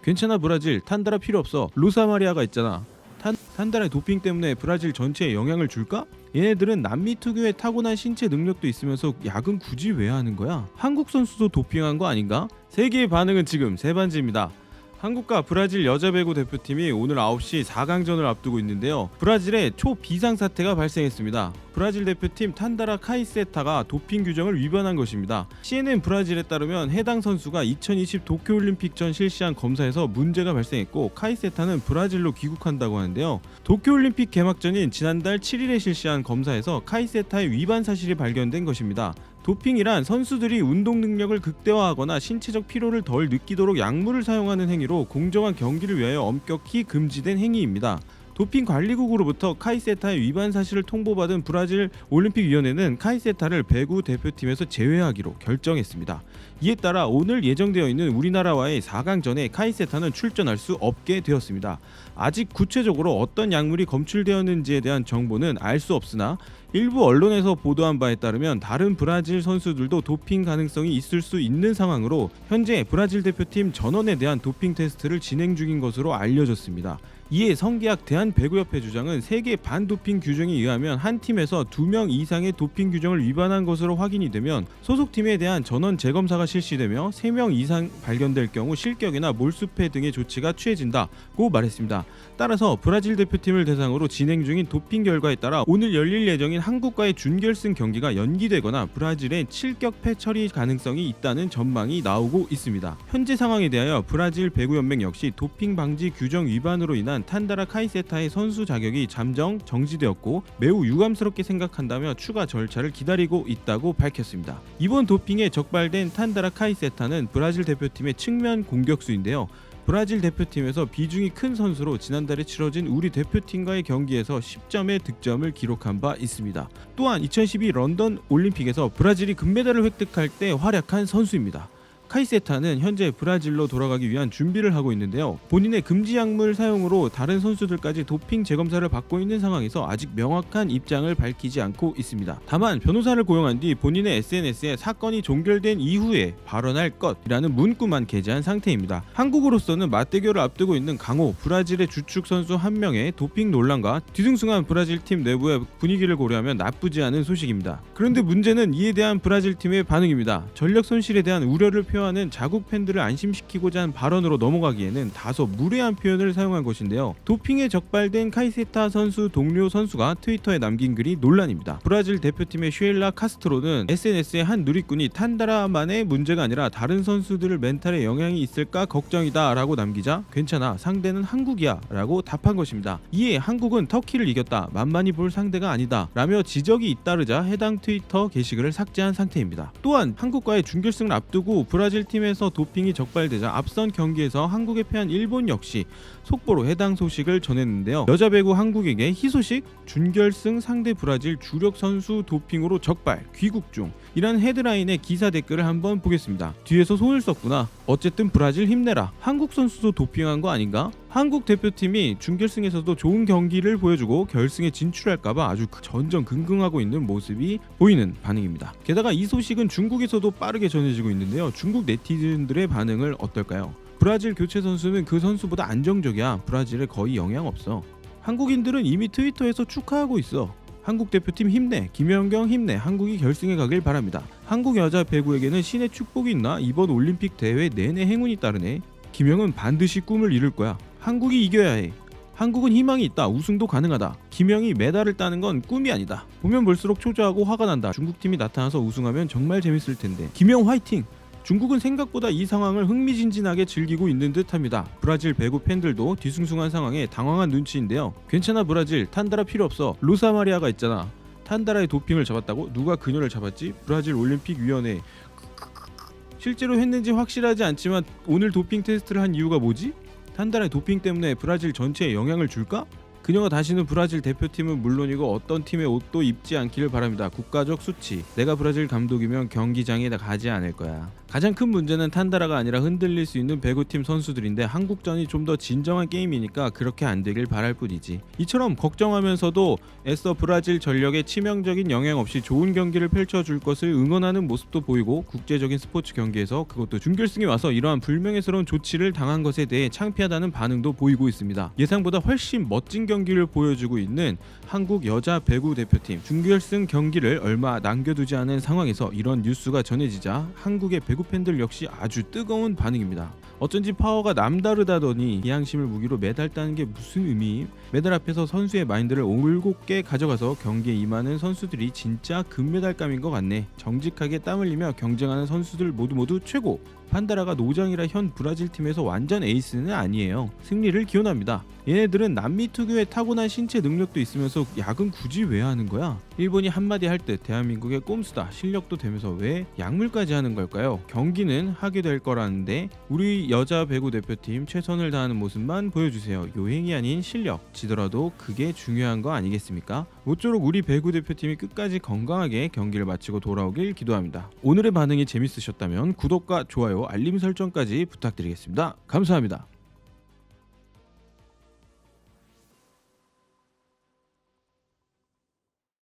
괜찮아 브라질, 탄다라 필요 없어. 로사마리아가 있잖아. 탄다라의 도핑 때문에 브라질 전체에 영향을 줄까? 얘네들은 남미 특유의 타고난 신체 능력도 있으면서 야근 굳이 왜 하는 거야? 한국 선수도 도핑한 거 아닌가? 세계의 반응은 지금 세 번째입니다. 한국과 브라질 여자 배구 대표팀이 오늘 9시 4강전을 앞두고 있는데요. 브라질에 초비상사태가 발생했습니다. 브라질 대표팀 탄다라 카이세타가 도핑 규정을 위반한 것입니다. CNN 브라질에 따르면 해당 선수가 2020 도쿄올림픽 전 실시한 검사에서 문제가 발생했고 카이세타는 브라질로 귀국한다고 하는데요. 도쿄올림픽 개막전인 지난달 7일에 실시한 검사에서 카이세타의 위반 사실이 발견된 것입니다. 도핑이란 선수들이 운동 능력을 극대화하거나 신체적 피로를 덜 느끼도록 약물을 사용하는 행위로 공정한 경기를 위하여 엄격히 금지된 행위입니다. 도핑 관리국으로부터 카이세타의 위반 사실을 통보받은 브라질 올림픽위원회는 카이세타를 배구 대표팀에서 제외하기로 결정했습니다. 이에 따라 오늘 예정되어 있는 우리나라와의 4강전에 카이세타는 출전할 수 없게 되었습니다. 아직 구체적으로 어떤 약물이 검출되었는지에 대한 정보는 알 수 없으나 일부 언론에서 보도한 바에 따르면 다른 브라질 선수들도 도핑 가능성이 있을 수 있는 상황으로 현재 브라질 대표팀 전원에 대한 도핑 테스트를 진행 중인 것으로 알려졌습니다. 이에 성계학 대한배구협회 주장은 세계 반도핑 규정에 의하면 한 팀에서 2명 이상의 도핑 규정을 위반한 것으로 확인이 되면 소속팀에 대한 전원 재검사가 실시되며 3명 이상 발견될 경우 실격이나 몰수패 등의 조치가 취해진다고 말했습니다. 따라서 브라질 대표팀을 대상으로 진행 중인 도핑 결과에 따라 오늘 열릴 예정인 한국과의 준결승 경기가 연기되거나 브라질의 7격패 처리 가능성이 있다는 전망이 나오고 있습니다. 현재 상황에 대하여 브라질 배구연맹 역시 도핑 방지 규정 위반으로 인한 탄다라 카이세타의 선수 자격이 잠정 정지되었고 매우 유감스럽게 생각한다며 추가 절차를 기다리고 있다고 밝혔습니다. 이번 도핑에 적발된 탄다라 카이세타는 브라질 대표팀의 측면 공격수인데요. 브라질 대표팀에서 비중이 큰 선수로 지난달에 치러진 우리 대표팀과의 경기에서 10점의 득점을 기록한 바 있습니다. 또한 2012 런던 올림픽에서 브라질이 금메달을 획득할 때 활약한 선수입니다. 카이세타는 현재 브라질로 돌아가기 위한 준비를 하고 있는데요. 본인의 금지 약물 사용으로 다른 선수들까지 도핑 재검사를 받고 있는 상황에서 아직 명확한 입장을 밝히지 않고 있습니다. 다만 변호사를 고용한 뒤 본인의 SNS에 사건이 종결된 이후에 발언할 것이라는 문구만 게재한 상태입니다. 한국으로서는 맞대결을 앞두고 있는 강호 브라질의 주축 선수 한 명의 도핑 논란과 뒤숭숭한 브라질 팀 내부의 분위기를 고려하면 나쁘지 않은 소식입니다. 그런데 문제는 이에 대한 브라질 팀의 반응입니다. 전력 손실에 대한 우려를 표하는 자국 팬들을 안심시키고자 한 발언으로 넘어가기에는 다소 무례한 표현을 사용한 것인데요. 도핑에 적발된 카이세타 선수 동료 선수가 트위터에 남긴 글이 논란입니다. 브라질 대표팀의 슈엘라 카스트로는 SNS에 한 누리꾼이 탄다라만의 문제가 아니라 다른 선수들의 멘탈에 영향이 있을까 걱정이다 라고 남기자 괜찮아 상대는 한국이야 라고 답한 것입니다. 이에 한국은 터키를 이겼다 만만히 볼 상대가 아니다 라며 지적이 잇따르자 해당 트위터 게시글을 삭제한 상태입니다. 또한 한국과의 준결승을 앞두고 브라질 팀에서 도핑이 적발되자 앞선 경기에서 한국에 패한 일본 역시 속보로 해당 소식을 전했는데요. 여자 배구 한국에게 희소식 준결승 상대 브라질 주력 선수 도핑으로 적발 귀국 중 이란 헤드라인의 기사 댓글을 한번 보겠습니다. 뒤에서 손을 썼구나. 어쨌든 브라질 힘내라. 한국 선수도 도핑한 거 아닌가? 한국 대표팀이 준결승에서도 좋은 경기를 보여주고 결승에 진출할까봐 아주 전전긍긍하고 있는 모습이 보이는 반응입니다. 게다가 이 소식은 중국에서도 빠르게 전해지고 있는데요. 중국 네티즌들의 반응을 어떨까요? 브라질 교체 선수는 그 선수보다 안정적이야. 브라질에 거의 영향 없어. 한국인들은 이미 트위터에서 축하하고 있어. 한국 대표팀 힘내, 김연경 힘내, 한국이 결승에 가길 바랍니다. 한국 여자 배구에게는 신의 축복이 있나? 이번 올림픽 대회 내내 행운이 따르네. 김영은 반드시 꿈을 이룰 거야. 한국이 이겨야 해. 한국은 희망이 있다. 우승도 가능하다. 김영이 메달을 따는 건 꿈이 아니다. 보면 볼수록 초조하고 화가 난다. 중국팀이 나타나서 우승하면 정말 재밌을 텐데. 김영 화이팅! 중국은 생각보다 이 상황을 흥미진진하게 즐기고 있는 듯합니다. 브라질 배구 팬들도 뒤숭숭한 상황에 당황한 눈치인데요. 괜찮아 브라질, 탄다라 필요 없어. 로사마리아가 있잖아. 탄다라의 도핑을 잡았다고? 누가 그녀를 잡았지? 브라질 올림픽위원회. 실제로 했는지 확실하지 않지만 오늘 도핑 테스트를 한 이유가 뭐지? 탄다라의 도핑 때문에 브라질 전체에 영향을 줄까? 그녀가 다시는 브라질 대표팀은 물론이고 어떤 팀의 옷도 입지 않기를 바랍니다. 국가적 수치. 내가 브라질 감독이면 경기장에 가지 않을 거야. 가장 큰 문제는 탄다라가 아니라 흔들릴 수 있는 배구팀 선수들인데 한국전이 좀 더 진정한 게임이니까 그렇게 안 되길 바랄 뿐이지. 이처럼 걱정하면서도 애써 브라질 전력에 치명적인 영향 없이 좋은 경기를 펼쳐줄 것을 응원하는 모습도 보이고 국제적인 스포츠 경기에서 그것도 준결승에 와서 이러한 불명예스러운 조치를 당한 것에 대해 창피하다는 반응도 보이고 있습니다. 예상보다 훨씬 멋진 경기를 보여주고 있는 한국 여자 배구 대표팀 준결승 경기를 얼마 남겨두지 않은 상황에서 이런 뉴스가 전해지자 한국의 배구 팬들 역시 아주 뜨거운 반응입니다. 어쩐지 파워가 남다르다더니 이양심을 무기로 메달 따는 게 무슨 의미? 메달 앞에서 선수의 마인드를 올곧게 가져가서 경기에 임하는 선수들이 진짜 금메달감인 것 같네. 정직하게 땀 흘리며 경쟁하는 선수들 모두 최고. 판다라가 노장이라 현 브라질 팀에서 완전 에이스는 아니에요. 승리를 기원합니다. 얘네들은 남미 특유의 타고난 신체 능력도 있으면서 야근 굳이 왜 하는 거야? 일본이 한마디 할 듯 대한민국의 꼼수다. 실력도 되면서 왜 약물까지 하는 걸까요? 경기는 하게 될 거라는데 우리 여자 배구 대표팀 최선을 다하는 모습만 보여주세요. 요행이 아닌 실력. 지더라도 그게 중요한 거 아니겠습니까? 모쪼록 우리 배구 대표팀이 끝까지 건강하게 경기를 마치고 돌아오길 기도합니다. 오늘의 반응이 재밌으셨다면 구독과 좋아요, 알림 설정까지 부탁드리겠습니다. 감사합니다.